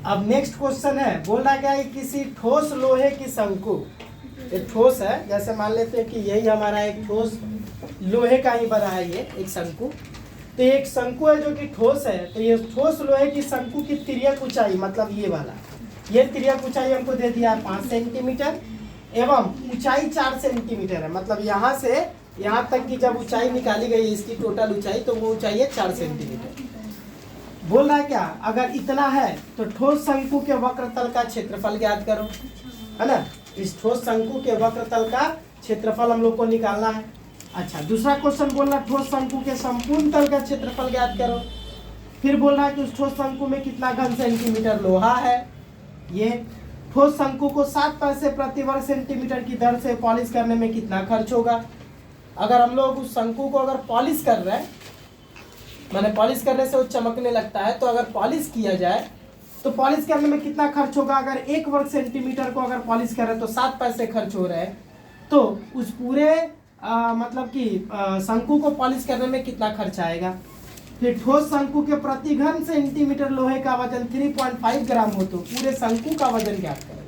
अब next question है, बोल रहा क्या है किसी ठोस लोहे की शंकु, एक ठोस है, जैसे मान लेते हैं कि यही हमारा एक ठोस लोहे का ही बना है ये एक शंकु। तो एक शंकु है जो कि ठोस है, तो ये ठोस लोहे की शंकु की तिर्यक ऊंचाई मतलब ये वाला, ये तिर्यक ऊंचाई हमको दे दिया है 5 सेंटीमीटर एवं ऊंचाई 4 सेंटीमीटर है। मतलब यहाँ से यहाँ तक की जब ऊंचाई निकाली गई इसकी टोटल ऊंचाई, तो वो ऊंचाई है 4 सेंटीमीटर। बोल रहा है क्या, अगर इतना है तो ठोस शंकु के वक्रतल का क्षेत्रफल ज्ञात करो, है ना। इस ठोस शंकु के वक्रतल का क्षेत्रफल हम लोग को निकालना है। अच्छा, दूसरा क्वेश्चन बोल रहा है ठोस शंकु के संपूर्ण तल का क्षेत्रफल ज्ञात करो। फिर बोल रहा है कि उस ठोस शंकु में कितना घन सेंटीमीटर लोहा है। ये ठोस शंकु को 7 पैसे प्रति वर्ग सेंटीमीटर की दर से पॉलिश करने में कितना खर्च होगा। अगर हम लोग उस शंकु को अगर पॉलिश कर रहे हैं, माने पॉलिश करने से वो चमकने लगता है, तो अगर पॉलिश किया जाए तो पॉलिश करने में कितना खर्च होगा। अगर 1 वर्ग सेंटीमीटर को अगर पॉलिश कर रहे हैं तो 7 पैसे खर्च हो रहे हैं, तो उस पूरे मतलब कि शंकु को पॉलिश करने में कितना खर्च आएगा। फिर ठोस शंकु के प्रति घन सेंटीमीटर लोहे का वजन 3.5 ग्राम हो तो पूरे शंकु का वजन ज्ञात करें।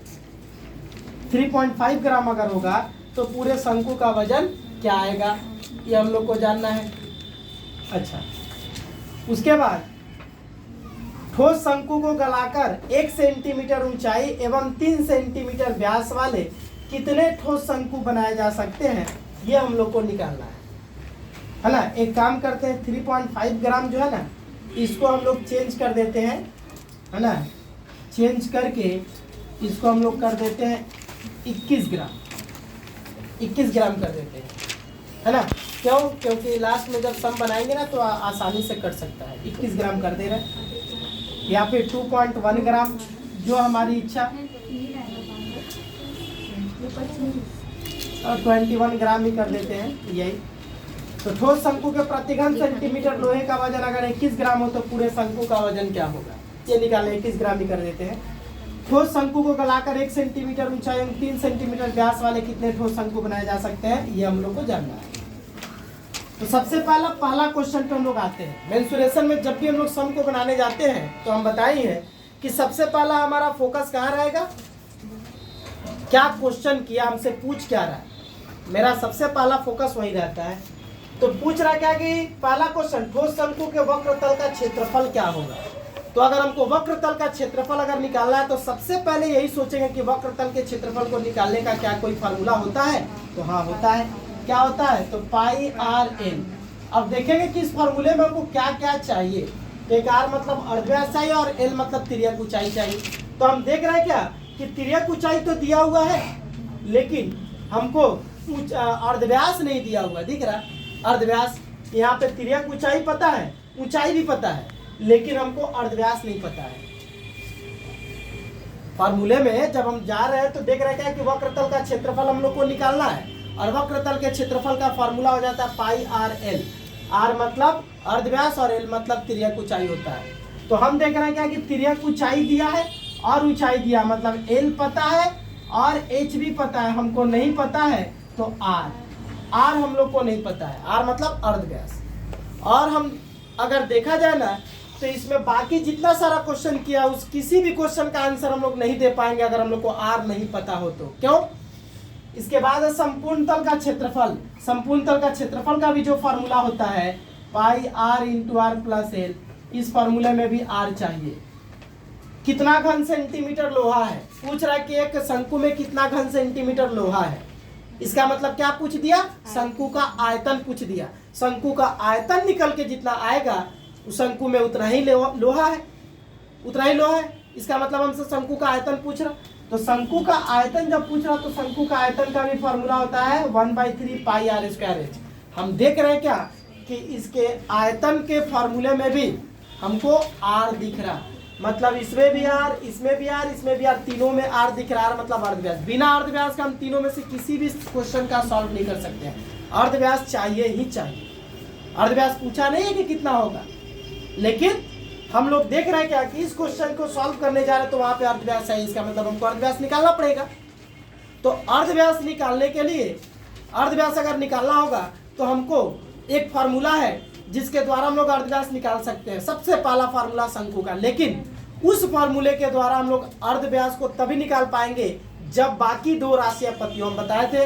3.5 ग्राम अगर होगा तो पूरे शंकु का वजन क्या आएगा, ये हम लोग को जानना है। अच्छा, उसके बाद ठोस शंकु को गलाकर 1 सेंटीमीटर ऊंचाई एवं 3 सेंटीमीटर व्यास वाले कितने ठोस शंकु बनाए जा सकते हैं, ये हम लोग को निकालना है ना। एक काम करते हैं, 3.5 ग्राम जो है ना, इसको हम लोग चेंज कर देते हैं, है ना। चेंज करके इसको हम लोग कर देते हैं 21 ग्राम, 21 ग्राम कर देते हैं, है ना। क्यों, क्योंकि लास्ट में जब सम बनाएंगे ना तो आसानी से कट सकता है। 21 ग्राम कर दे रहे हैं, या फिर 2.1 ग्राम जो हमारी इच्छा, और 21 ग्राम ही कर देते हैं यही। तो ठोस शंकु के प्रति घन सेंटीमीटर लोहे का वजन अगर 21 ग्राम हो तो पूरे शंकु का वजन क्या होगा, ये निकालें। 21 ग्राम ही कर देते हैं। ठोस शंकु को गलाकर 1 सेंटीमीटर ऊंचाई एवं 3 सेंटीमीटर व्यास वाले कितने ठोस शंकु बनाए जा सकते हैं, ये हम लोग को जानना है। तो सबसे पहला क्वेश्चन पे हम लोग आते हैं। मेंसुरेशन में जब भी हम लोग सम को बनाने जाते हैं तो हम बताए हैं कि सबसे पहला हमारा फोकस कहाँ रहेगा, क्या क्वेश्चन किया हमसे, पूछ क्या रहा है। मेरा सबसे पहला फोकस वही रहता है। तो पूछ रहा क्या कि पहला क्वेश्चन, ठोस शंकु के वक्रतल का क्षेत्रफल क्या होगा। तो अगर हमको वक्रतल का क्षेत्रफल अगर निकालना है तो सबसे पहले यही सोचेंगे कि वक्रतल के क्षेत्रफल को निकालने का क्या कोई फार्मूला होता है। तो हाँ होता है। क्या होता है, तो पाई आर एल। अब देखेंगे कि इस फार्मूले में हमको क्या क्या चाहिए। तो एक आर मतलब अर्धव्यास चाहिए और एल मतलब तिर्यक ऊंचाई चाहिए। तो हम देख रहे हैं क्या कि तिर्यक ऊंचाई तो दिया हुआ है, लेकिन हमको अर्धव्यास नहीं दिया हुआ, दिख रहा अर्धव्यास। यहाँ पे तिर्यक ऊंचाई पता है, ऊंचाई भी पता है, लेकिन हमको अर्धव्यास नहीं पता है। फार्मूले में जब हम जा रहे हैं तो देख रहे हैं क्या कि वक्रतल का क्षेत्रफल हम लोग को निकालना है, और वक्रतल के क्षेत्रफल का फार्मूला हो जाता है पाई आर एल। आर मतलब अर्धव्यास और एल मतलब तिर्यक ऊंचाई होता है। तो हम देख रहे हैं क्या कि तिर्यक ऊंचाई दिया है और ऊंचाई दिया, मतलब एल पता है और एच भी पता है, हमको नहीं पता है तो आर हम लोग को नहीं पता है, आर मतलब अर्धव्यास। और हम अगर देखा जाए ना तो इसमें बाकी जितना सारा क्वेश्चन किया उस किसी भी क्वेश्चन का आंसर हम लोग नहीं दे पाएंगे अगर हम लोग को आर नहीं पता हो तो। क्यों, इसके बाद है संपूर्ण तल का क्षेत्रफल। संपूर्ण तल का क्षेत्रफल का भी जो फार्मूला होता है pi r into r plus l, इस फार्मूले में भी आर चाहिए। कितना घन सेंटीमीटर लोहा है, पूछ रहा है कि एक शंकु में कितना घन सेंटीमीटर लोहा है। इसका मतलब क्या पूछ दिया, शंकु का आयतन पूछ दिया। शंकु का आयतन निकल के जितना आएगा उस शंकु में उतना ही लोहा है, उतना ही लोहा है। इसका मतलब हमसे शंकु का आयतन पूछ रहा। तो शंकु का आयतन जब पूछ रहा तो शंकु का आयतन का भी फॉर्मूला होता है 1/3 पाई आर स्क्वायर एच। हम देख रहे हैं क्या कि इसके आयतन के फॉर्मूले में भी हमको आर दिख रहा, मतलब इसमें भी आर, इसमें भी आर, इसमें भी आर, तीनों में आर दिख रहा है, मतलब अर्धव्यास। बिना अर्धव्यास का हम तीनों में से किसी भी क्वेश्चन का सॉल्व नहीं कर सकते हैं। अर्धव्यास चाहिए ही चाहिए। अर्धव्यास पूछा नहीं है कि कितना होगा, लेकिन हम लोग देख रहे हैं क्या कि इस क्वेश्चन को सॉल्व करने जा रहे हैं तो वहां पे अर्धव्यास है, इसका मतलब हमको अर्धव्यास निकालना पड़ेगा। तो अर्धव्यास निकालने के लिए, अर्धव्यास अगर निकालना होगा तो हमको एक फार्मूला है जिसके द्वारा हम लोग अर्धव्यास निकाल सकते हैं। सबसे पहला फार्मूला शंकु का, लेकिन उस फॉर्मूले के द्वारा हम लोग अर्ध व्यास को तभी निकाल पाएंगे जब बाकी दो राशियां पति हो। हम बताए थे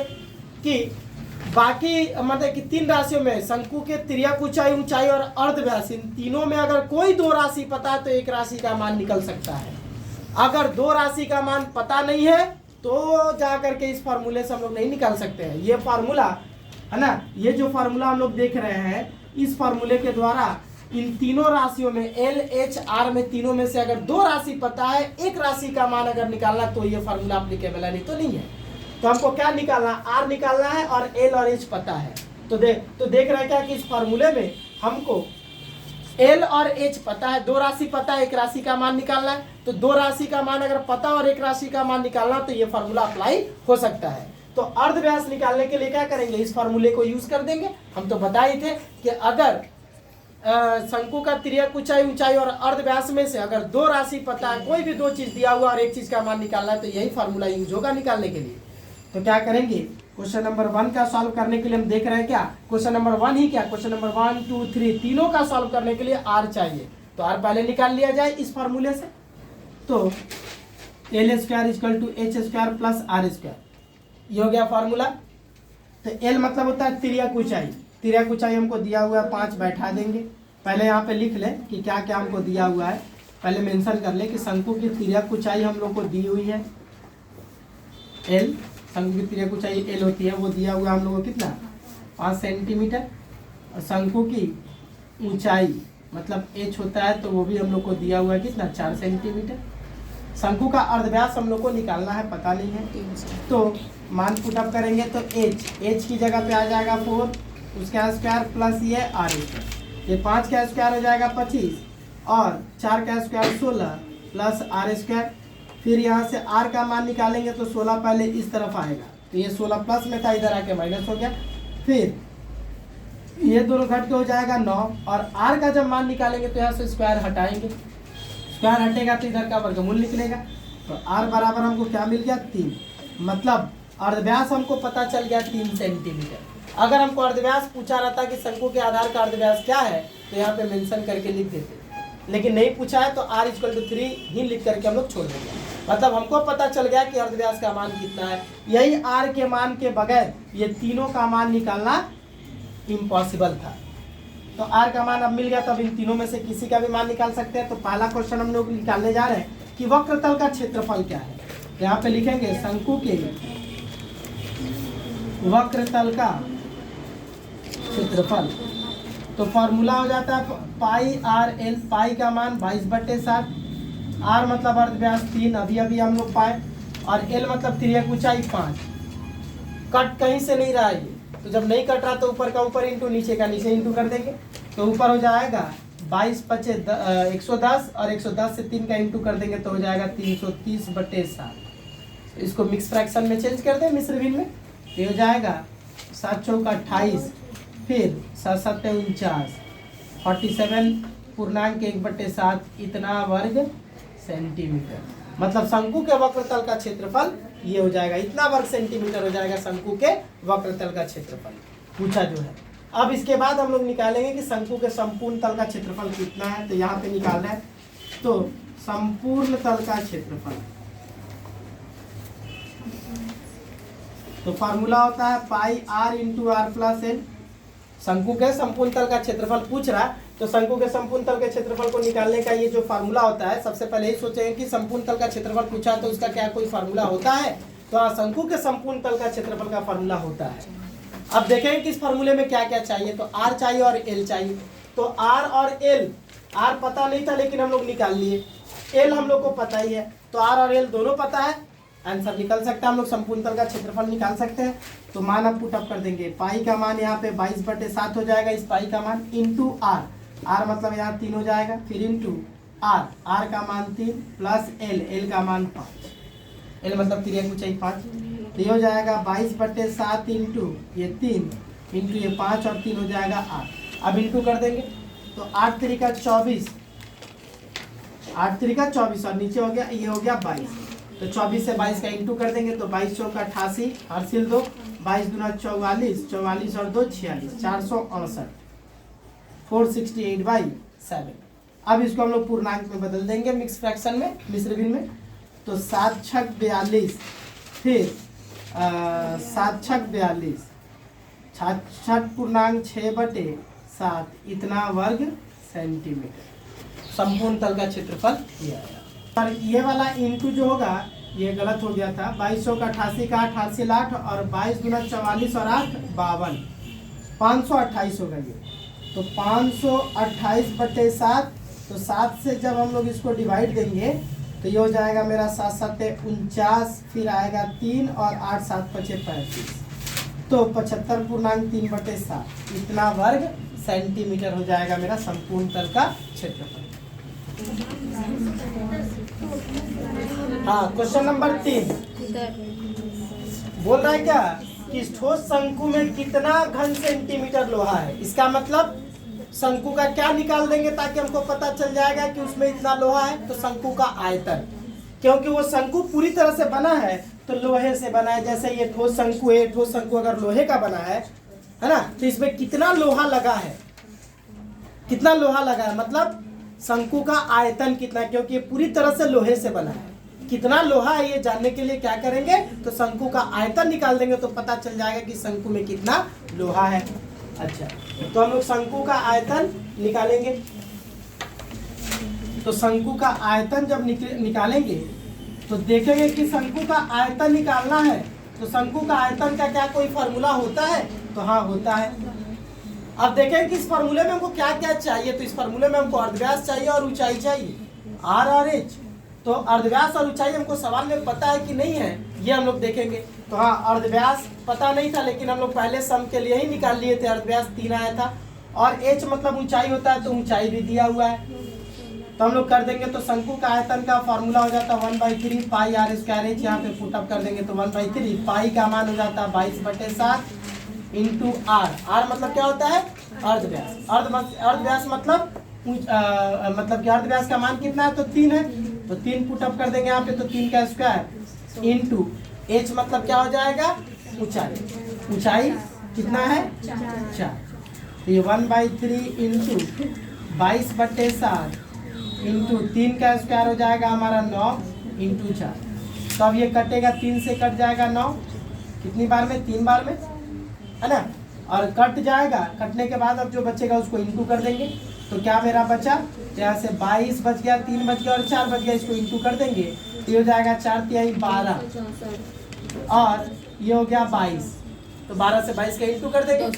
कि बाकी मतलब कि 3 राशियों में शंकु के तिर्यक ऊंचाई, ऊंचाई और अर्ध व्यास, इन तीनों में अगर कोई 2 राशि पता है तो एक राशि का मान निकल सकता है। अगर 2 राशि का मान पता नहीं है तो जा करके इस फार्मूले से हम लोग नहीं निकाल सकते हैं। ये फार्मूला है ना, ये जो फार्मूला हम लोग देख रहे हैं, इस फार्मूले के द्वारा इन तीनों राशियों में एल एच आर में तीनों में से अगर 2 राशि पता है, एक राशि का मान अगर निकालना तो ये फार्मूला एप्लीकेबल है, नहीं तो नहीं है। तो हमको क्या निकालना, आर निकालना है और एल और एच पता है। तो देख रहे हैं क्या कि इस फार्मूले में हमको एल और एच पता है, 2 राशि पता है, एक राशि का मान निकालना है। तो 2 राशि का मान अगर पता और एक राशि का मान निकालना तो ये फार्मूला अप्लाई हो सकता है। तो अर्ध व्यास निकालने के लिए क्या करेंगे, इस फार्मूले को यूज कर देंगे। हम तो बता ही थे कि अगर शंकु का तिर्यक ऊंचाई, ऊंचाई और अर्ध व्यास में से अगर 2 राशि पता है, कोई भी 2 चीज दिया हुआ और एक चीज का मान निकालना है तो यही फार्मूला यूज होगा निकालने के लिए। तो क्या करेंगे, क्वेश्चन नंबर 1 का सॉल्व करने के लिए हम देख रहे हैं क्या, क्वेश्चन नंबर 1 ही क्या, क्वेश्चन नंबर 1 2 3 तीनों का सॉल्व करने के लिए आर चाहिए। तो आर पहले निकाल लिया जाए इस फार्मूले से। तो L square equal to H square plus R square, ये हो गया फार्मूला। तो एल मतलब होता है तिर्यक ऊंचाई, तिर्यक ऊंचाई हमको दिया हुआ है 5, बैठा देंगे। पहले यहाँ पे लिख लें कि क्या क्या हमको दिया हुआ है, पहले मेंशन कर ले कि शंकु की तिर्यक ऊंचाई हम लोग को दी हुई है एल, शंकु की तिर्यक ऊंचाई एल होती है, वो दिया हुआ हम लोग को कितना 5 सेंटीमीटर। और शंकु की ऊंचाई मतलब एच होता है तो वो भी हम लोग को दिया हुआ है कितना 4 सेंटीमीटर। शंकु का अर्धव्यास हम लोग को निकालना है, पता नहीं है, तो मान पुटअप करेंगे तो एच की जगह पे आ जाएगा 4, उसका स्क्वायर प्लस ये आर स्क्वायर, ये 5 का स्क्वायर हो जाएगा 25 और 4 का स्क्वायर 16 प्लस आर स्क्वायर। फिर यहाँ से आर का मान निकालेंगे तो 16 पहले इस तरफ आएगा, तो ये 16 प्लस में था, इधर आके माइनस हो गया। फिर ये दोनों घट के हो जाएगा 9 और आर का जब मान निकालेंगे तो यहाँ से स्क्वायर हटाएंगे, स्क्वायर हटेगा तो इधर का वर्गमूल निकलेगा। तो आर बराबर हमको क्या मिल गया 3, मतलब अर्धव्यास हमको पता चल गया 3 सेंटीमीटर। अगर हमको अर्धव्यास पूछा रहता कि शंकु के आधार का अर्धव्यास क्या है तो यहाँ पे मेंशन करके लिख देते, लेकिन नहीं पूछा है तो r इक्वल टू 3 ही लिख करके हम लोग छोड़ देंगे। मतलब हमको पता चल गया कि अर्धव्यास का मान कितना है। यही r के मान के बगैर ये तीनों का मान निकालना इम्पॉसिबल था। तो r का मान अब मिल गया, तो अब इन तीनों में से किसी का भी मान निकाल सकते हैं। तो पहला क्वेश्चन हम लोग निकालने जा रहे हैं कि वक्रतल का क्षेत्रफल क्या है। तो यहाँ पे लिखेंगे शंकु के वक्रतल का क्षेत्रफल। तो फॉर्मूला हो जाता है पाई आर एल, पाई का मान 22/7, आर मतलब अर्धव्यास 3 अभी अभी हम लोग पाए, और एल मतलब तिर्यक ऊंचाई 5। कट कहीं से नहीं रहा है, तो जब नहीं कट रहा तो ऊपर का ऊपर इंटू नीचे का नीचे इंटू कर देंगे। तो ऊपर हो जाएगा 22×5 110 और 110 से 3 का इंटू कर देंगे तो हो जाएगा 330/7। इसको मिक्स फ्रैक्शन में चेंज कर दें, मिश्र भिन्न में, ये हो जाएगा 7 चौका 28, फिर 7 7 49, 47.1/7 इतना वर्ग सेंटीमीटर। मतलब शंकु के वक्रतल का क्षेत्रफल ये हो जाएगा, इतना वर्ग सेंटीमीटर हो जाएगा शंकु के वक्रतल का क्षेत्रफल पूछा जो है। अब इसके बाद हम लोग निकालेंगे कि शंकु के संपूर्ण तल का क्षेत्रफल कितना है। तो यहाँ पे निकालना है, तो संपूर्ण तल का क्षेत्रफल, तो फार्मूला होता है pi r into r plus l. शंकु के संपूर्ण तल का क्षेत्रफल पूछ रहा है, तो शंकु के संपूर्ण तल के क्षेत्रफल को निकालने का ये जो फार्मूला होता है, सबसे पहले ही सोचेंगे कि संपूर्ण तल का क्षेत्रफल पूछा तो उसका क्या कोई फार्मूला होता है। तो शंकु के संपूर्ण तल का क्षेत्रफल का फार्मूला होता है। अब देखेंगे कि इस फार्मूले में क्या क्या चाहिए। तो आर चाहिए और एल चाहिए। तो आर और एल, आर पता नहीं था लेकिन हम लोग निकाल लिए, एल हम लोग को पता ही है, तो आर और एल दोनों पता है, आंसर निकल सकता है। हम लोग संपूर्ण तल का क्षेत्रफल निकाल सकते हैं। तो मान अब पुटअप कर देंगे, पाई का मान यहाँ पे 22/7 हो जाएगा, इस पाई का मान इंटू आर, आर मतलब यहाँ 3 हो जाएगा, फिर इंटू आर, आर का मान 3 प्लस एल, एल का मान 5, एल मतलब तिर्यक ऊंचाई 5, तो ये हो जाएगा 22/7 इंटू ये 3 इंटू ये 5 और 3 हो जाएगा 8। अब इंटू कर देंगे तो 8 3 का 24, 8 3 का 24 और नीचे हो गया ये हो गया 22। तो 24 से 22 का इंटू कर देंगे तो 22 चौका 88, हासिल 2, 22 दूना 44, 44 और 2 46, 468, 468/7। अब इसको हम लोग पूर्णांक में बदल देंगे मिक्स फ्रैक्शन में, मिश्र भिन्न में। तो 7 छक 42, फिर 7 छक 42, 66 पूर्णांक 6/7 इतना वर्ग सेंटीमीटर संपूर्ण तल का क्षेत्रफल ये आया। और ये वाला इंटू जो होगा ये गलत हो गया था, 2200 का 88 का 88 लाख और 22 गुना 44 और 8 52, 528 होगा ये। तो 528/7, तो 7 से जब हम लोग इसको डिवाइड देंगे तो ये हो जाएगा मेरा 7 7 49, फिर आएगा 3 और 8 7 5 35, तो 75 पूर्णांक 3/7 इतना वर्ग सेंटीमीटर हो जाएगा मेरा संपूर्ण तल का क्षेत्रफल। हाँ, क्वेश्चन नंबर 3 बोल रहा है क्या कि ठोस शंकु में कितना घन सेंटीमीटर लोहा है। इसका मतलब शंकु का क्या निकाल देंगे ताकि हमको पता चल जाएगा कि उसमें इतना लोहा है। तो शंकु का आयतन, क्योंकि वो शंकु पूरी तरह से बना है तो लोहे से बना है। जैसे ये ठोस शंकु है, ठोस शंकु अगर लोहे का बना है ना, तो इसमें कितना लोहा लगा है, कितना लोहा लगा है मतलब शंकु का आयतन कितना, क्योंकि ये पूरी तरह से लोहे से बना है। कितना लोहा है ये जानने के लिए क्या करेंगे, तो शंकु का आयतन निकाल देंगे तो पता चल जाएगा कि शंकु में कितना लोहा है। अच्छा, तो हम लोग शंकु का आयतन निकालेंगे। तो शंकु का आयतन जब निकालेंगे तो देखेंगे कि शंकु का आयतन निकालना है तो शंकु का आयतन का क्या कोई फॉर्मूला होता है। तो हाँ, होता है। अब देखें कि इस फॉर्मूले में हमको क्या क्या चाहिए। तो इस फॉर्मूले में हमको अर्धव्यास चाहिए और ऊंचाई चाहिए, आर और एच। तो अर्धव्यास और ऊंचाई हमको सवाल में पता है कि नहीं है, ये हम लोग देखेंगे। तो हाँ, अर्धव्यास पता नहीं था लेकिन हम लोग पहले सम के लिए ही निकाल लिए थे। अर्धव्यास 3 आया था और एच मतलब ऊंचाई होता है, तो ऊंचाई भी दिया हुआ है। तो हम लोग कर देंगे। तो शंकु का आयतन का फॉर्मूला हो जाता है 1/3 पाई आर स्क्वायर एच। यहाँ पे पुट अप कर देंगे तो 1/3 पाई का मान हो जाता है 22/7 इंटू आर। आर मतलब क्या होता है, अर्धव्यास। अर्धव्यास मतलब मतलब कि अर्धव्यास का मान कितना है, तो 3 है। तो 3 पुट अप कर देंगे यहाँ पे, तो 3 का स्क्वायर इंटू एच मतलब क्या हो जाएगा, ऊंचाई। ऊंचाई कितना है, 4। तो ये 1/3 इंटू 22/7 इंटू 3 का स्क्वायर हो जाएगा हमारा 9 इंटू 4। तो अब ये कटेगा, 3 से कट जाएगा 9, कितनी बार में, 3 बार में, है ना। और कट जाएगा, कटने के बाद अब जो बचेगा उसको इंटू कर देंगे। तो क्या मेरा बचा, यहाँ से 22 बच गया, 3 बच गया और 4 बच गया। इसको इंटू कर देंगे तो ये हो जाएगा 4 तिहाई 12 और ये हो गया 22। तो 12 से 22 का इंटू कर देंगे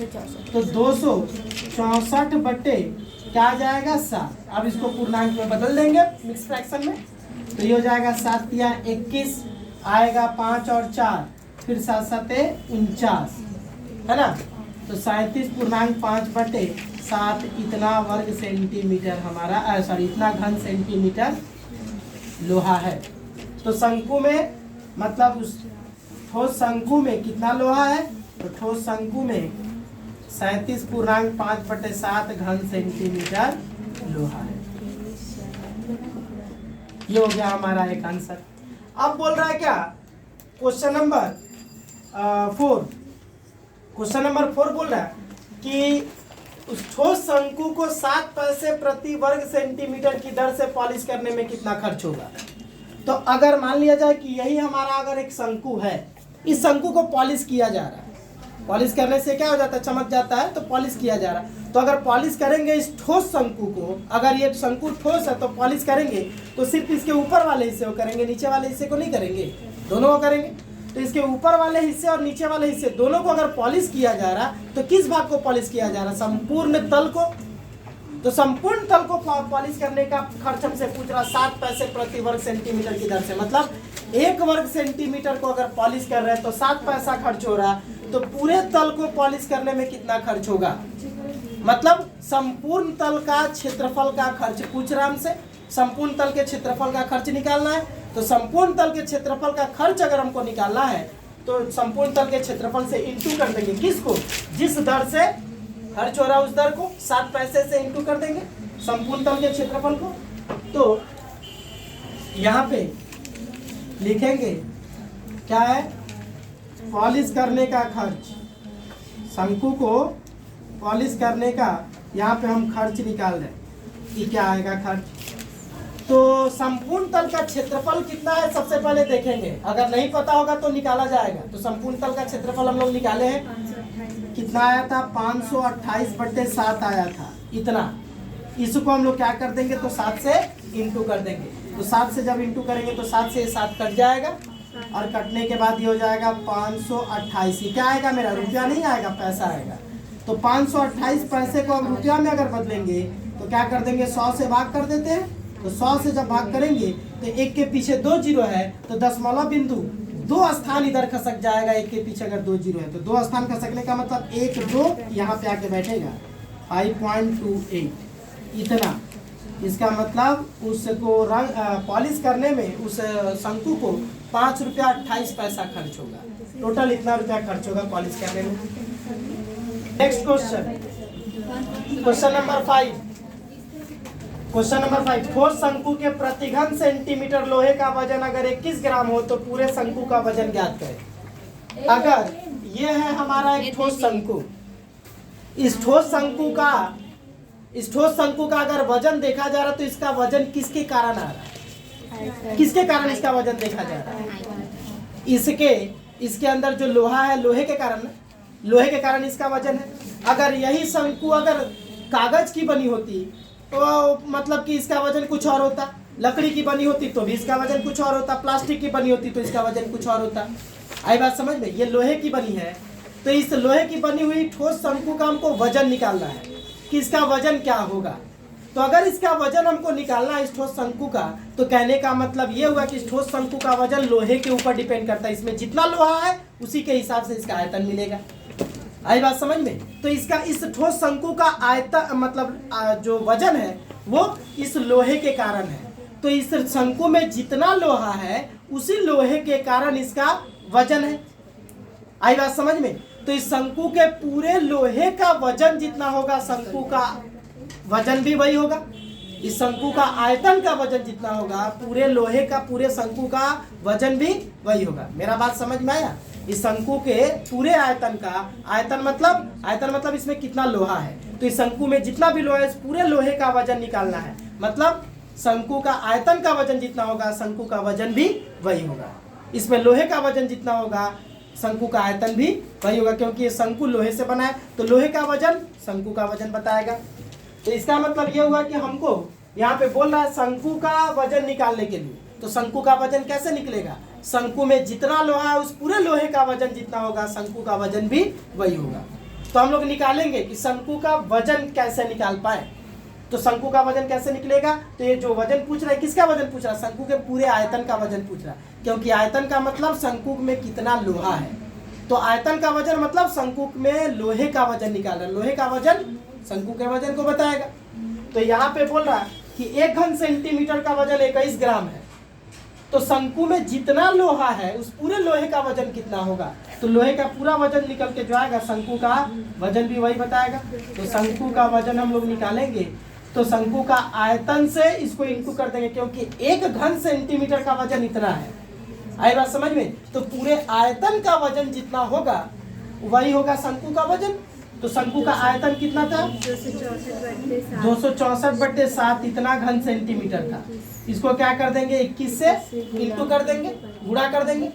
तो 264 बटे क्या आ जाएगा, 7। अब इसको पूर्णांक में बदल देंगे मिक्स फ्रैक्शन में। तो ये हो जाएगा 7 तिहाई 21 आएगा 5 और 4, फिर 7 7 49, है ना। तो 37 पूर्णांक 5/7 इतना वर्ग सेंटीमीटर हमारा, सॉरी इतना घन सेंटीमीटर लोहा है। तो शंकु में मतलब उस ठोस शंकु में कितना लोहा है, तो ठोस शंकु में 37 पूर्णांक 5/7 घन सेंटीमीटर लोहा है। ये हो गया हमारा एक आंसर। अब बोल रहा है क्या, क्वेश्चन नंबर 4। क्वेश्चन नंबर 4 बोल रहा है कि उस ठोस शंकु को 7 पैसे प्रति वर्ग सेंटीमीटर की दर से पॉलिश करने में कितना खर्च होगा। तो अगर मान लिया जाए कि यही हमारा अगर एक शंकु है, इस शंकु को पॉलिश किया जा रहा है। पॉलिश करने से क्या हो जाता है, चमक जाता है, तो पॉलिश किया जा रहा है। तो अगर पॉलिश करेंगे इस ठोस शंकु को, अगर ये शंकु ठोस है तो पॉलिश करेंगे तो सिर्फ इसके ऊपर वाले हिस्से को करेंगे, नीचे वाले हिस्से को नहीं करेंगे, दोनों को करेंगे। तो इसके ऊपर वाले हिस्से और नीचे वाले हिस्से दोनों को अगर पॉलिश किया जा रहा तो किस भाग को पॉलिश किया जा रहा, संपूर्ण तल को। तो संपूर्ण तल को पॉलिश करने का खर्च हमसे पूछ रहा 7 पैसे प्रति वर्ग सेंटीमीटर की दर से। मतलब 1 वर्ग सेंटीमीटर को अगर पॉलिश कर रहे हैं तो 7 पैसा खर्च हो रहा, तो पूरे तल को पॉलिश करने में कितना खर्च होगा। मतलब संपूर्ण तल का क्षेत्रफल का खर्च पूछ रहा हमसे। संपूर्ण तल के क्षेत्रफल का खर्च निकालना है। तो संपूर्ण तल के क्षेत्रफल का खर्च अगर हमको निकालना है तो संपूर्ण तल के क्षेत्रफल से इंटू कर देंगे, किसको, जिस दर से खर्च हो रहा उस दर को 7 पैसे से इंटू कर देंगे संपूर्ण तल के क्षेत्रफल को। तो यहाँ पे लिखेंगे क्या है, पॉलिश करने का खर्च, शंकु को पॉलिश करने का यहाँ पे हम खर्च निकाल रहे हैं। ये क्या आएगा खर्च। तो संपूर्ण तल का क्षेत्रफल कितना है सबसे पहले देखेंगे, अगर नहीं पता होगा तो निकाला जाएगा। तो संपूर्ण तल का क्षेत्रफल हम लोग निकाले हैं, कितना आया था 528/7 आया था इतना। इसको हम लोग क्या कर देंगे, तो 7 से इंटू कर देंगे। तो 7 से जब इंटू करेंगे तो 7 से 7 कट जाएगा, और कटने के बाद ये हो जाएगा 528। ये क्या आएगा मेरा, रुपया नहीं आएगा, पैसा आएगा। तो 528 पैसे को अब रुपया में अगर बदलेंगे तो क्या कर देंगे, 100 से भाग कर देते हैं। तो 100 से जब भाग करेंगे तो एक के पीछे 2 जीरो है, तो दशमलव बिंदु 2 स्थान इधर खसक जाएगा। एक के पीछे अगर 2 जीरो है तो 2 स्थान खसकने का मतलब 1 2 यहाँ पे आके बैठेगा 5.28 इतना। इसका मतलब उसको रंग पॉलिश करने में उस शंकु को 5 रुपया 28 पैसा खर्च होगा। टोटल इतना रुपया खर्च होगा पॉलिश करने में। Next question, question number 5। Question number 5, ठोस शंकु के प्रति घन सेंटीमीटर लोहे का वजन अगर 21 ग्राम हो तो पूरे शंकु का वजन ज्ञात करें। अगर ये है हमारा एक ठोस शंकु, इस ठोस शंकु का अगर वजन देखा जा रहा है तो इसका वजन किसके कारण आ रहा है, किसके कारण इसका वजन देखा जा रहा है, इसके अंदर जो लोहा है, लोहे के कारण इसका वजन है। अगर यही शंकु अगर कागज की बनी होती तो मतलब कि इसका वजन कुछ और होता, लकड़ी की बनी होती तो भी इसका वजन कुछ और होता, प्लास्टिक की बनी होती तो इसका वजन कुछ और होता। आई बात समझ में। ये लोहे की बनी है, तो इस लोहे की बनी हुई ठोस शंकु का हमको वजन निकालना है कि इसका वजन क्या होगा। तो अगर इसका वजन हमको निकालना है इस ठोस शंकु का, तो कहने का मतलब ये हुआ कि इस ठोस शंकु का वजन लोहे के ऊपर डिपेंड करता है। इसमें जितना लोहा है उसी के हिसाब से इसका आयतन मिलेगा। आई बात समझ में। तो इसका इस ठोस शंकु का आयतन मतलब जो वजन है वो इस लोहे के कारण है। तो इस शंकु में जितना लोहा है उसी लोहे के कारण इसका वजन है। आई बात समझ में। तो इस शंकु के पूरे लोहे का वजन जितना होगा, शंकु का वजन भी वही होगा। इस शंकु का आयतन का वजन जितना होगा, पूरे लोहे का पूरे शंकु का वजन भी वही होगा। मेरा बात समझ में आया। इस शंकु के पूरे आयतन का आयतन मतलब इसमें कितना लोहा है। तो इस शंकु में जितना भी लोहा है इस पूरे लोहे का वजन निकालना है। मतलब शंकु का आयतन का वजन जितना होगा, शंकु का वजन भी वही होगा। इसमें लोहे का वजन जितना होगा, शंकु का आयतन भी वही होगा, क्योंकि ये शंकु लोहे से बना है। तो लोहे का वजन शंकु का वजन बताएगा। तो इसका मतलब ये हुआ कि हमको यहाँ पे बोल रहा है शंकु का वजन निकालने के लिए। तो शंकु का वजन कैसे निकलेगा, शंकु में जितना लोहा है उस पूरे लोहे का वजन जितना होगा, शंकु का वजन भी वही होगा। तो हम लोग निकालेंगे कि शंकु का वजन कैसे निकाल पाए। तो शंकु का वजन कैसे निकलेगा, तो ये जो वजन पूछ रहा है किसका वजन पूछ रहा है, शंकु के पूरे आयतन का वजन पूछ रहा है। क्योंकि आयतन का मतलब शंकु में कितना लोहा है, तो आयतन का वजन मतलब शंकु में लोहे का वजन निकालना। लोहे का वजन शंकु के वजन को बताएगा। तो यहाँ पे बोल रहा है कि 1 घन सेंटीमीटर का वजन 21 ग्राम है। तो शंकु में जितना लोहा है उस पूरे लोहे का वजन कितना होगा। तो लोहे का पूरा वजन निकल के जो आएगा, शंकु का वजन भी वही बताएगा। तो शंकु का वजन हम लोग निकालेंगे तो शंकु का आयतन से इसको इंटू कर देंगे, क्योंकि 1 घन सेंटीमीटर का वजन इतना है। आई बात समझ में। तो पूरे आयतन का वजन जितना होगा वही होगा शंकु का वजन। तो शंकु का आयतन कितना था, 264/7 इतना घन सेंटीमीटर था। इसको क्या कर देंगे, 21 से इंटू कर देंगे, गुणा कर देंगे।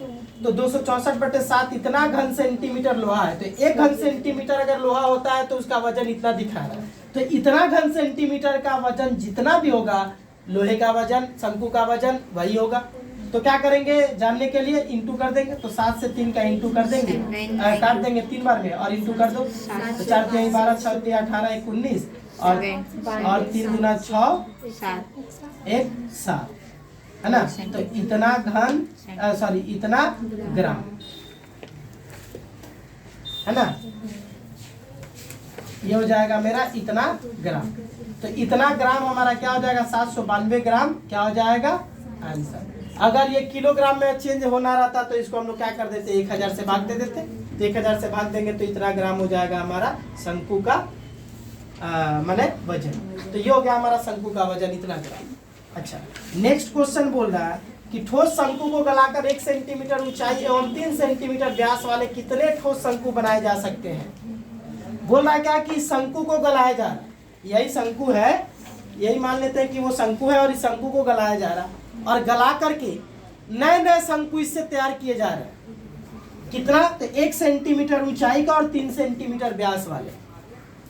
तो 264/7 इतना घन सेंटीमीटर लोहा है। तो 1 घन सेंटीमीटर अगर लोहा होता है तो उसका वजन इतना दिखा रहा है। तो इतना घन सेंटीमीटर का वजन जितना भी होगा, लोहे का वजन शंकु का वजन वही होगा। तो क्या करेंगे जानने के लिए, इंटू कर देंगे। तो 7 से 3 का इंटू कर देंगे, काट देंगे 3 बार में और इंटू कर दो। तो 4 3 12 6 3 18 1 19 और 3 गुना 6 1 7 है ना। तो इतना घन इतना ग्राम है ना, ये हो जाएगा मेरा इतना ग्राम। तो इतना ग्राम हमारा क्या हो जाएगा, 792 ग्राम क्या हो जाएगा आंसर। अगर ये किलोग्राम में चेंज होना रहता तो इसको हम लोग क्या कर देते, 1000 से भाग दे देते। तो 1000 से भाग देंगे तो इतना ग्राम हो जाएगा हमारा शंकु का माने वजन। तो ये हो गया हमारा शंकु का वजन इतना ग्राम। अच्छा, नेक्स्ट क्वेश्चन बोल रहा है कि ठोस शंकु को गलाकर 1 सेंटीमीटर ऊंचाई एवं 3 सेंटीमीटर व्यास वाले कितने ठोस शंकु बनाए जा सकते हैं। बोल रहा है क्या कि शंकु को गलाया जा रहा है, यही शंकु है, यही मान लेते हैं कि वो शंकु है और इस शंकु को गलाया जा रहा है और गला करके नए नए शंकु इससे तैयार किए जा रहे हैं। कितना? तो 1 सेंटीमीटर ऊंचाई का और 3 सेंटीमीटर व्यास वाले।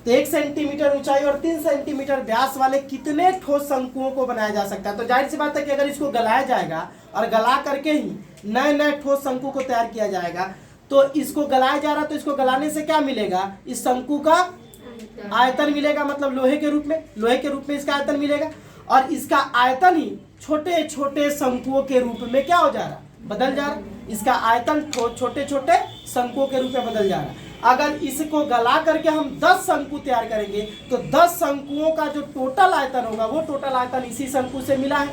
तो 1 सेंटीमीटर ऊंचाई और 3 सेंटीमीटर व्यास वाले कितने ठोस शंकुओं को बनाया जा सकता है? तो जाहिर सी बात है कि अगर इसको गलाया जाएगा और गला करके ही नए नए ठोस शंकु को तैयार किया जाएगा, तो इसको गलाया जा रहा, तो इसको गलाने से क्या मिलेगा? इस शंकु का आयतन मिलेगा, मतलब लोहे के रूप में इसका आयतन मिलेगा। और इसका आयतन ही छोटे छोटे शंकुओं के रूप में क्या हो जा रहा? बदल जा रहा। इसका आयतन छोटे छोटे शंकुओं के रूप में बदल जा रहा। अगर इसको गला करके हम 10 शंकु तैयार करेंगे तो 10 शंकुओं का जो टोटल आयतन होगा वो टोटल आयतन इसी शंकु से मिला है।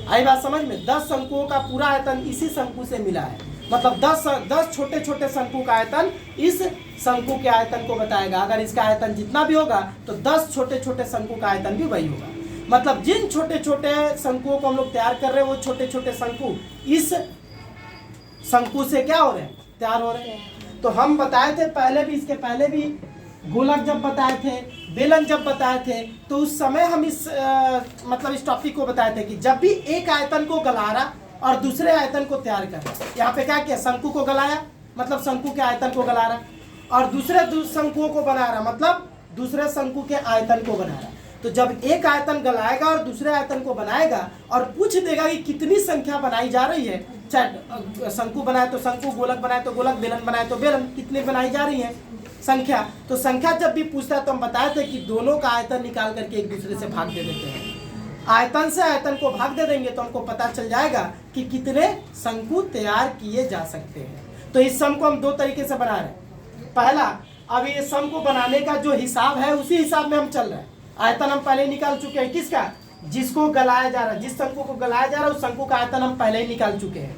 आई बात समझ में? 10 शंकुओं का पूरा आयतन इसी शंकु से मिला है, मतलब 10 छोटे छोटे शंकु का आयतन इस शंकु के आयतन को बताएगा। अगर इसका आयतन जितना भी होगा तो 10 छोटे छोटे शंकु का आयतन भी वही होगा। मतलब जिन छोटे छोटे शंकुओं को हम लोग तैयार कर रहे हैं वो छोटे छोटे शंकु इस शंकु से क्या हो रहे हैं? तैयार हो रहे हैं। तो हम बताए थे पहले भी, इसके पहले भी गोलक जब बताए थे, बेलन जब बताए थे, तो उस समय हम मतलब इस टॉपिक को बताए थे कि जब भी एक आयतन को गला रहा और दूसरे आयतन को तैयार कर रहा, यहाँ पे क्या किया? शंकु को गलाया, मतलब शंकु के आयतन को गला रहा, और दूसरे शंकुओं को बना रहा, मतलब दूसरे शंकु के आयतन को बना रहा। तो जब एक आयतन गलाएगा और दूसरे आयतन को बनाएगा और पूछ देगा कि कितनी संख्या बनाई जा रही है, चाहे शंकु बनाए तो शंकु, गोलक बनाए तो गोलक, बेलन बनाए तो बेलन, कितनी बनाई जा रही है संख्या। तो संख्या जब भी पूछता है तो हम बताए थे कि दोनों का आयतन निकाल करके एक दूसरे से भाग दे देते हैं। आयतन से आयतन को भाग दे देंगे तो हमको पता चल जाएगा कि कितने शंकु तैयार किए जा सकते हैं। तो इस सम को हम 2 तरीके से बना रहे हैं। पहला, अब ये सम को बनाने का जो हिसाब है उसी हिसाब में हम चल रहे हैं। आयतन हम पहले ही निकाल चुके हैं, किसका? जिसको गलाया जा रहा है, जिस शंकु को गलाया जा रहा है उस शंकु का आयतन हम पहले ही निकाल चुके हैं।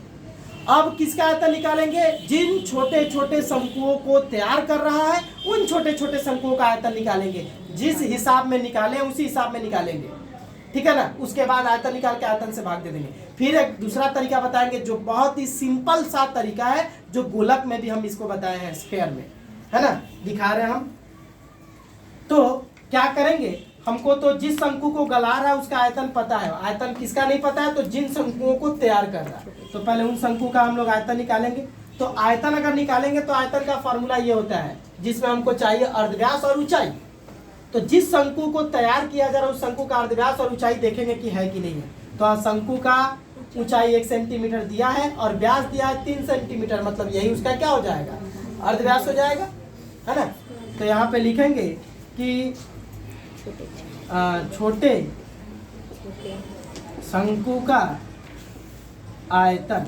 अब किसका आयतन निकालेंगे? जिन छोटे छोटे शंकुओं को तैयार कर रहा है उन छोटे छोटे शंकुओं का आयतन निकालेंगे। जिस हिसाब में निकाले उसी हिसाब में निकालेंगे, ठीक है ना। उसके बाद आयतन निकाल के आयतन से भाग दे देंगे। फिर एक दूसरा तरीका बताएंगे जो बहुत ही सिंपल सा तरीका है, जो गोलक में भी हम इसको बताए हैं, स्फीयर में, है ना, दिखा रहे हैं हम। तो क्या करेंगे? हमको तो जिस शंकु को गला रहा है उसका आयतन पता है, आयतन किसका नहीं पता है? तो जिन शंकुओं को तैयार कर रहा है, तो पहले उन शंकु का हम लोग आयतन निकालेंगे। तो आयतन अगर निकालेंगे तो आयतन का फॉर्मूला ये होता है जिसमें हमको चाहिए अर्धव्यास और ऊंचाई। तो जिस शंकु को तैयार किया जा रहा है उस शंकु का अर्धव्यास और ऊंचाई देखेंगे कि है कि नहीं है। तो शंकु का ऊंचाई 1 सेंटीमीटर दिया है और व्यास दिया है 3 सेंटीमीटर, मतलब यही उसका क्या हो जाएगा? अर्धव्यास हो जाएगा, है ना। तो यहाँ पे लिखेंगे कि छोटे शंकु का आयतन,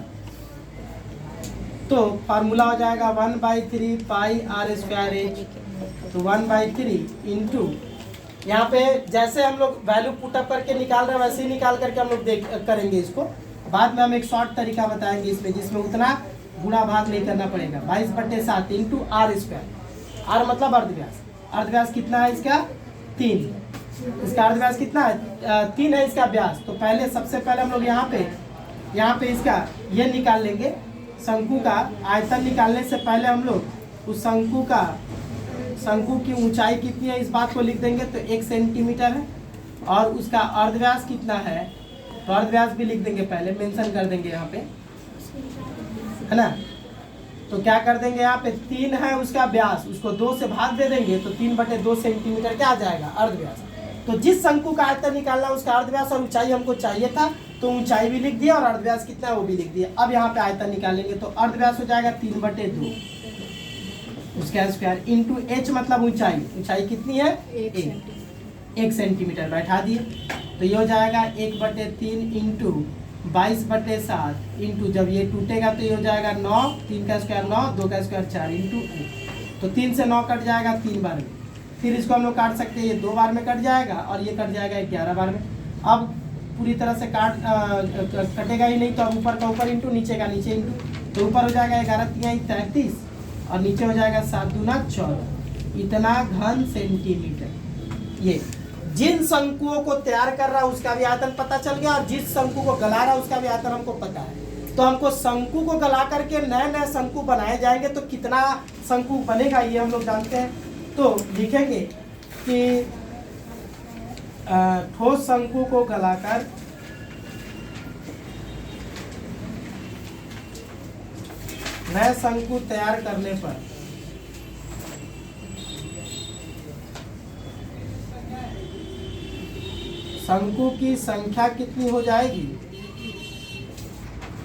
तो फार्मूला हो जाएगा 1/3 पाई r स्क्वायर एच। तो 1/3 इंटू, यहाँ पे जैसे हम लोग वैल्यू पुटअप करके निकाल रहे हैं वैसे ही निकाल करके हम लोग करेंगे इसको। बाद में हम एक शॉर्ट तरीका बताएंगे इसमें, जिसमें उतना गुणा भाग नहीं करना पड़ेगा। 22/7 इंटू r स्क्वायर। आर मतलब अर्धव्यास। अर्धव्यास कितना है इसका? 3। इसका अर्धव्यास कितना है? 3 है इसका व्यास। तो पहले सबसे पहले हम लोग यहाँ पे इसका ये निकाल लेंगे, शंकु का आयतन निकालने से पहले हम लोग उस शंकु की ऊंचाई कितनी है इस बात को लिख देंगे। तो 1 सेंटीमीटर है और उसका अर्धव्यास कितना है, तो अर्धव्यास भी लिख देंगे, पहले मेंशन कर देंगे यहाँ पे, है ना। तो क्या कर देंगे, यहाँ पे 3 है उसका व्यास, उसको 2 से भाग दे देंगे तो 3/2 सेंटीमीटर क्या आ जाएगा? अर्धव्यास। तो जिस शंकु का आयतन निकालना उसका अर्धव्यास और ऊंचाई हमको चाहिए था, तो ऊंचाई भी लिख दिया और अर्धव्यास कितना है वो भी लिख दिया। अब यहाँ पे आयतन निकालेंगे तो अर्धव्यास हो जाएगा 3/2 उसका स्क्वायर इंटू h मतलब ऊंचाई। ऊंचाई कितनी है? 1 सेंटीमीटर बैठा दिए। तो ये हो जाएगा 1/3 इंटू 22/7 इंटू, जब ये टूटेगा तो ये हो जाएगा 9, 3 का स्क्वायर 9, 2 का स्क्वायर 4 इंटू 1। तो 3 से 9 कट जाएगा 3 बार में। फिर इसको हम लोग काट सकते हैं, ये 2 बार में कट जाएगा और ये कट जाएगा 11 बार में। अब पूरी तरह से कटेगा ही नहीं, तो अब ऊपर का ऊपर इंटू नीचे का नीचे इंटू। तो ऊपर हो जाएगा 11×3 = 33 और नीचे हो जाएगा 7 दूना 14, इतना घन सेंटीमीटर। ये जिन शंकुओं को तैयार कर रहा है उसका भी आयतन पता चल गया और जिस शंकु को गला रहा है उसका भी आयतन हमको पता है। तो हमको शंकु को गला करके नए नए शंकु बनाए जाएंगे तो कितना शंकु बनेगा ये हम लोग जानते हैं। तो लिखेंगे कि ठोस शंकु को गलाकर नए शंकु तैयार करने पर शंकु की संख्या कितनी हो जाएगी?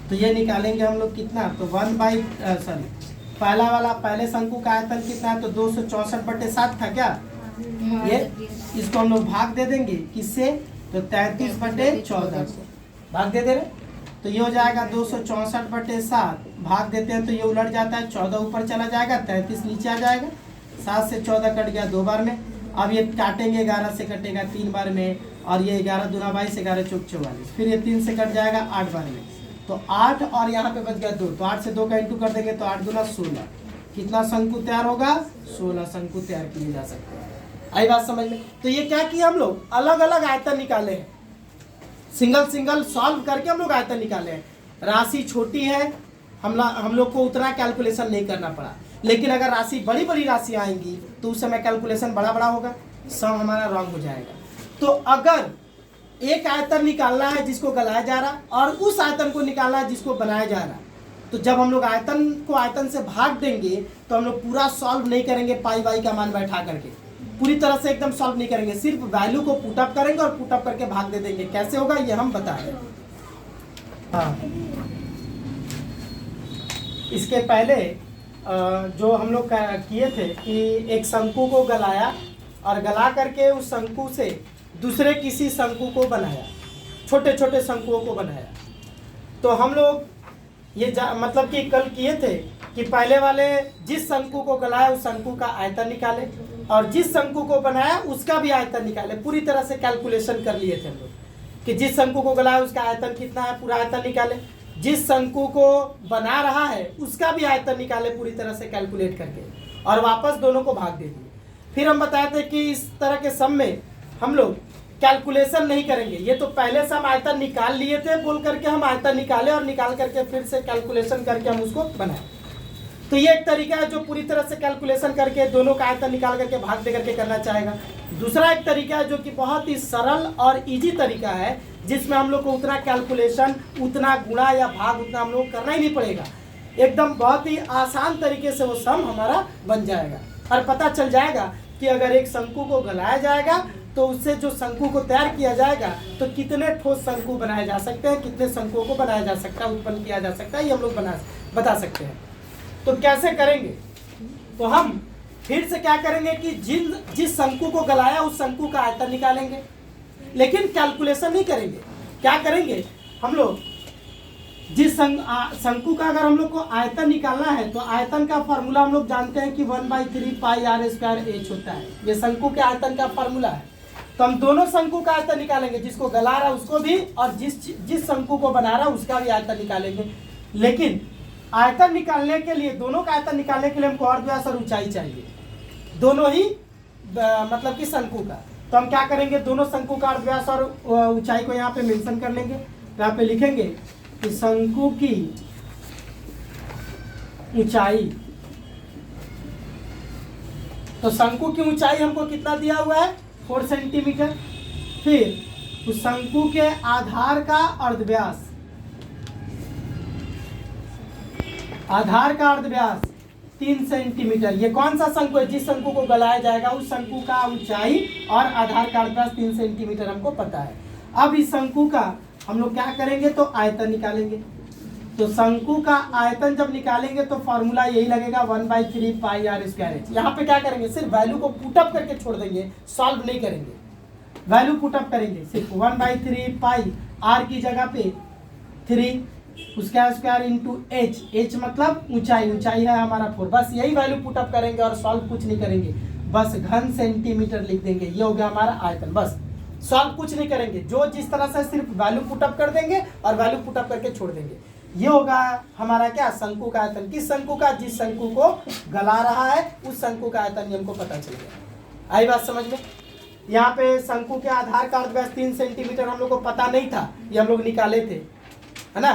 तो ये निकालेंगे हम लोग कितना, तो 1/, पहला वाला पहले शंकु का आयतन कितना है, तो 264/7 था क्या? ये इसको हम लोग भाग दे देंगे किससे, तो 33/14 भाग दे दे रहे, तो ये हो जाएगा 264/7 भाग देते हैं तो ये उलट जाता है, 14 ऊपर चला जाएगा, 33 नीचे आ जाएगा, 7 से 14 कट गया 2 बार में। अब ये काटेंगे 11 से कटेगा 3 बार में, और ये 11 दूना 22, 11 चौक 44, फिर ये 3 से कट जाएगा 8 बार में, तो 8 और यहाँ पे बच गया 2, तो 8 से 2 का इंटू कर देंगे तो 8 दूना 16, कितना शंकु तैयार होगा? 16 शंकु तैयार किए जा सकते हैं। आई बात समझ में? तो ये क्या किया हम लोग, अलग अलग आयतन निकाले हैं, सिंगल सिंगल सॉल्व करके हम लोग आयतन निकाले हैं। राशि छोटी है, हम लोग को उतना कैलकुलेशन नहीं करना पड़ा, लेकिन अगर राशि बड़ी बड़ी राशि आएंगी तो उस समय कैलकुलेशन बड़ा बड़ा होगा, सम हमारा रॉन्ग हो जाएगा। तो अगर एक आयतन निकालना है जिसको गलाया जा रहा और उस आयतन को निकालना है जिसको बनाया जा रहा, तो जब हम लोग आयतन को आयतन से भाग देंगे तो हम लोग पूरा सॉल्व नहीं करेंगे, पाई वाई का मान बैठा करके पूरी तरह से एकदम सॉल्व नहीं करेंगे, सिर्फ वैल्यू को पुटअप करेंगे और पुटअप करके भाग दे देंगे। कैसे होगा ये हम बता रहे हैं। हाँ, इसके पहले जो हम लोग किए थे कि एक शंकु को गलाया और गला करके उस शंकु से दूसरे किसी शंकु को बनाया, छोटे छोटे शंकुओं को बनाया। तो हम लोग ये मतलब कि कल किए थे कि पहले वाले जिस शंकु को गलाया उस शंकु का आयतन निकाले और जिस शंकु को बनाया उसका भी आयतन निकाले। पूरी तरह से कैलकुलेशन कर लिए थे हम लोग कि जिस शंकु को गलाया उसका आयतन कितना है, पूरा आयतन निकाले, जिस शंकु को बना रहा है उसका भी आयतन निकाले पूरी तरह से कैलकुलेट करके, और वापस दोनों को भाग दे दिए। फिर हम बताए थे कि इस तरह के सम में हम लोग कैलकुलेशन नहीं करेंगे, ये तो पहले से हम आयतन निकाल लिए थे बोल करके हम आयतन निकाले और निकाल करके फिर से कैलकुलेशन करके हम उसको बनाए। तो ये एक तरीका है जो पूरी तरह से कैलकुलेशन करके दोनों का आयतन निकाल करके भाग दे करके करना चाहेगा। दूसरा एक तरीका है जो कि बहुत ही सरल और इजी तरीका है, जिसमें हम लोग को उतना कैलकुलेशन, उतना गुणा या भाग उतना हम लोग करना ही नहीं पड़ेगा, एकदम बहुत ही आसान तरीके से वो सम हमारा बन जाएगा। और पता चल जाएगा कि अगर एक शंकु को गलाया जाएगा तो उससे जो शंकु को तैयार किया जाएगा तो कितने ठोस शंकु बनाए जा सकते हैं, कितने शंकुओं को बनाया जा सकता है, उत्पन्न किया जा सकता है, ये हम लोग बता सकते हैं। तो कैसे करेंगे, तो हम फिर से क्या करेंगे कि जिस शंकु को गलाया उस शंकु का आयतन निकालेंगे, लेकिन कैलकुलेशन नहीं करेंगे। क्या करेंगे हम लोग, जिस शंकु का अगर हम लोग को आयतन निकालना है तो आयतन का फार्मूला हम लोग जानते हैं कि 1/3 पाई r स्क्वायर h होता है, ये शंकु के आयतन का फार्मूला है। तो हम दोनों शंकु का आयतन निकालेंगे, जिसको गला रहा उसको भी और जिस शंकु को बना रहा उसका भी आयतन निकालेंगे। लेकिन आयतन निकालने के लिए, दोनों का आयतन निकालने के लिए हमको अर्धव्यास और ऊंचाई चाहिए, दोनों ही मतलब कि शंकु का। तो हम क्या करेंगे, दोनों शंकु का अर्धव्यास और ऊंचाई को यहाँ पे मेंशन कर लेंगे। यहाँ पे लिखेंगे कि शंकु की ऊंचाई, तो शंकु की ऊंचाई हमको कितना दिया हुआ है, 4 सेंटीमीटर। फिर उस शंकु के आधार का अर्धव्यास, आधार का अर्धव्यास 3 सेंटीमीटर। ये कौन सा शंकु है, जिस शंकु को गलाया जाएगा उस शंकु का ऊंचाई और आधार का अर्धव्यास 3 सेंटीमीटर हमको पता है। अब इस शंकु का हम लोग क्या करेंगे, तो आयतन निकालेंगे। तो शंकु का आयतन जब निकालेंगे तो फॉर्मूला यही लगेगा 1/3 पाई r स्क्वायर h। यहाँ पे क्या करेंगे, सिर्फ वैल्यू को पुटअप करके छोड़ देंगे, सॉल्व नहीं करेंगे, वैल्यू पुटअप करेंगे। सिर्फ 1/3 पाई r की जगह पे 3 उसका स्क्वायर इंटू h मतलब ऊंचाई, ऊंचाई है हमारा 4, बस यही वैल्यू पुटअप करेंगे और सॉल्व कुछ नहीं करेंगे, बस घन सेंटीमीटर लिख देंगे, ये हो गया हमारा आयतन। बस सॉल्व कुछ नहीं करेंगे, जो जिस तरह से सिर्फ वैल्यू पुटअप कर देंगे और वैल्यू पुटअप करके छोड़ देंगे। ये होगा हमारा क्या, शंकु का आयतन। किस शंकु का, जिस शंकु को गला रहा है उस शंकु का आयतन हमको पता चल गया। आई बात समझ में। यहाँ पे शंकु के आधार का अर्धव्यास 3 सेंटीमीटर हम लोग को पता नहीं था, ये हम लोग निकाले थे, है ना।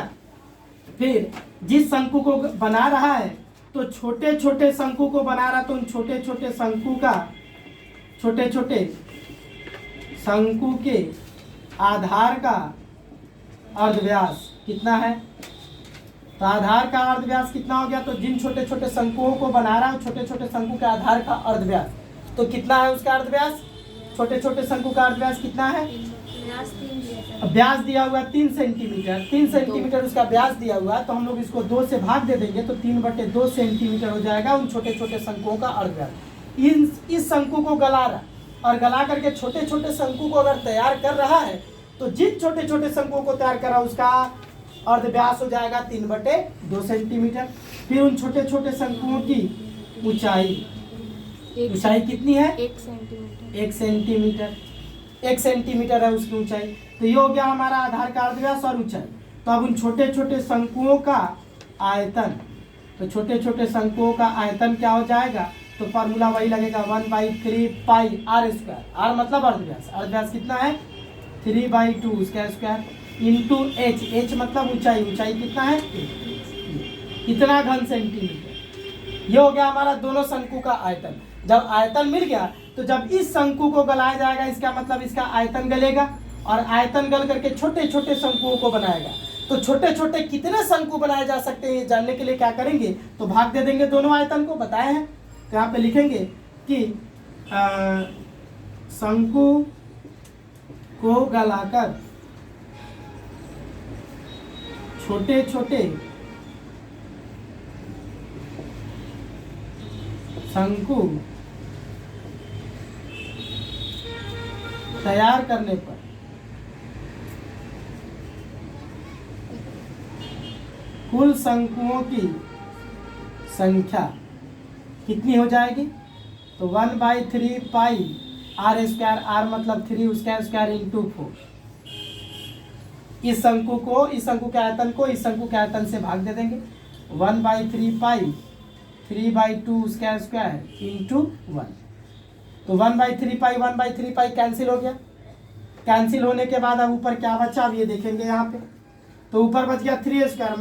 फिर जिस शंकु को बना रहा है तो छोटे छोटे शंकु को बना रहा, तो उन छोटे छोटे शंकु के आधार का अर्धव्यास कितना है। तो आधार का अर्धव्यास कितना हो गया, तो जिन छोटे छोटे शंकुओं को बना रहा है छोटे छोटे शंकु के आधार का अर्धव्यास, तो कितना है उसका अर्धव्यास, छोटे छोटे शंकु का अर्धव्यास कितना है, व्यास दिया हुआ 3 सेंटीमीटर, 3 सेंटीमीटर उसका व्यास दिया हुआ, तो हम लोग इसको 2 से भाग दे देंगे तो 3/2 सेंटीमीटर हो जाएगा उन छोटे छोटे शंकुओं का अर्धव्यास। इस शंकु को गला रहा और गला करके छोटे छोटे शंकु को अगर तैयार कर रहा है तो जिन छोटे छोटे शंकुओं को तैयार करा उसका अर्धव्यास हो जाएगा 3/2 सेंटीमीटर। फिर उन छोटे छोटे शंकुओं की ऊंचाई कितनी है, 1 सेंटीमीटर, 1 सेंटीमीटर है उसकी ऊंचाई। तो ये हो गया हमारा आधार का अर्धव्यास और ऊंचाई। तो अब उन छोटे छोटे शंकुओं का आयतन, तो छोटे छोटे शंकुओं का आयतन क्या हो जाएगा, तो फॉर्मूला वही लगेगा 1/3 पाई आर स्क्वायर, आर मतलब अर्धव्यास, अर्धव्यास कितना है 3/2 उसका स्क्वायर इंटू एच, एच मतलब ऊंचाई, ऊंचाई कितना है इतना घन सेंटीमीटर। ये हो गया हमारा दोनों शंकु का आयतन। जब आयतन मिल गया तो जब इस शंकु को गलाया जाएगा इसका मतलब इसका आयतन गलेगा और आयतन गल करके छोटे छोटे शंकुओं को बनाएगा। तो छोटे छोटे कितने शंकु बनाए जा सकते हैं जानने के लिए क्या करेंगे, तो भाग दे देंगे दोनों आयतन को, बताए हैं। तो यहाँ पे लिखेंगे कि शंकु को गलाकर छोटे छोटे शंकु तैयार करने पर कुल शंकुओं की संख्या कितनी हो जाएगी, तो 1/3 पाई आर स्क्वायर, आर मतलब 3 उसका स्क्वायर इंटू 4। इस शंकु के आयतन को इस शंकु के आयतन से भाग दे देंगे, 1/3 पाई 3/2 उसका स्क्वायर इंटू 1। तो 1/3 पाई कैंसिल हो गया। कैंसिल होने के बाद अब ऊपर क्या बचा अब ये देखेंगे यहाँ पे, तो ऊपर बच गया 3 स्क्वायर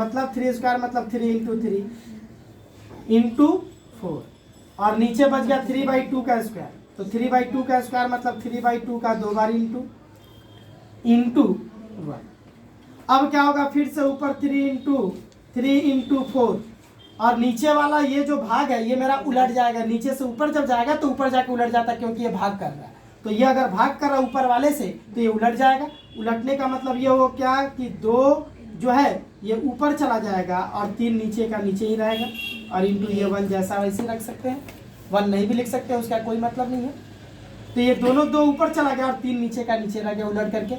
मतलब 3 इंटू 3 इंटू 4 और नीचे बच गया 3/2 का स्क्वायर। तो 3/2 का स्क्वायर मतलब 3/2 का 2 बार इंटू 1। अब क्या होगा, फिर से ऊपर 3 इंटू 4 और नीचे वाला ये जो भाग है ये मेरा उलट जाएगा, नीचे से ऊपर जब जाएगा तो ऊपर जाके उलट जाता है क्योंकि ये भाग कर रहा है। तो ये अगर भाग कर रहा है ऊपर वाले से तो ये उलट जाएगा। उलटने का मतलब ये हो क्या कि 2 जो है ये ऊपर चला जाएगा और 3 नीचे का नीचे ही रहेगा और इंटू ये 1 जैसा वैसे रख सकते हैं, 1 नहीं भी लिख सकते हैं, उसका कोई मतलब नहीं है। तो ये दोनों 2 ऊपर चला गया और 3 नीचे का नीचे रह गया उलट करके।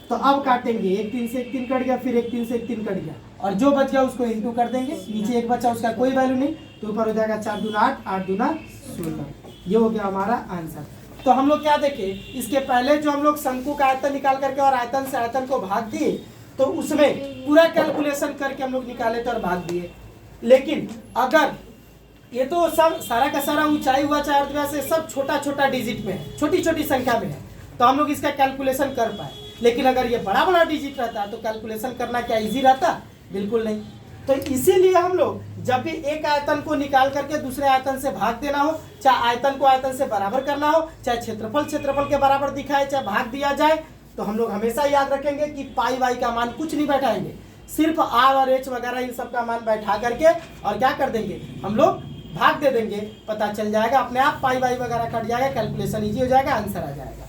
तो अब काटेंगे, 1 3 से 1 3 कट गया, फिर 1 3 से 1 3 कट गया और जो बच गया उसको इंटू कर देंगे, नीचे 1 बचा उसका कोई वैल्यू नहीं, तो ऊपर हो जाएगा 4 दूना 8, 8 दूना 16। ये हो गया हमारा आंसर। तो हम लोग क्या देखे, इसके पहले जो हम लोग शंकु का आयतन निकाल करके और आयतन से आयतन को भाग दिए तो उसमें पूरा कैलकुलेशन करके हम लोग निकाले थे और भाग दिए। लेकिन अगर ये तो सब सारा का सारा ऊंचाई हुआ चाहे अर्धव्यास से सब छोटा छोटा डिजिट में है, छोटी छोटी संख्या में है, तो हम लोग इसका कैलकुलेशन कर पाए। लेकिन अगर ये बड़ा बड़ा डिजिट रहता तो कैलकुलेशन करना क्या इजी रहता, बिल्कुल नहीं। तो इसीलिए हम लोग जब भी एक आयतन को निकाल करके दूसरे आयतन से भाग देना हो, चाहे आयतन को आयतन से बराबर करना हो, चाहे क्षेत्रफल के बराबर दिखाए, चाहे भाग दिया जाए, तो हम लोग हमेशा याद रखेंगे कि पाई वाई का मान कुछ नहीं बैठाएंगे, सिर्फ आर और एच वगैरह इन सब का मान बैठा करके और क्या कर देंगे हम लोग भाग दे देंगे, पता चल जाएगा अपने आप, पाई वाई वगैरह कट जाएगा, कैलकुलेशन ईजी हो जाएगा, आंसर आ जाएगा।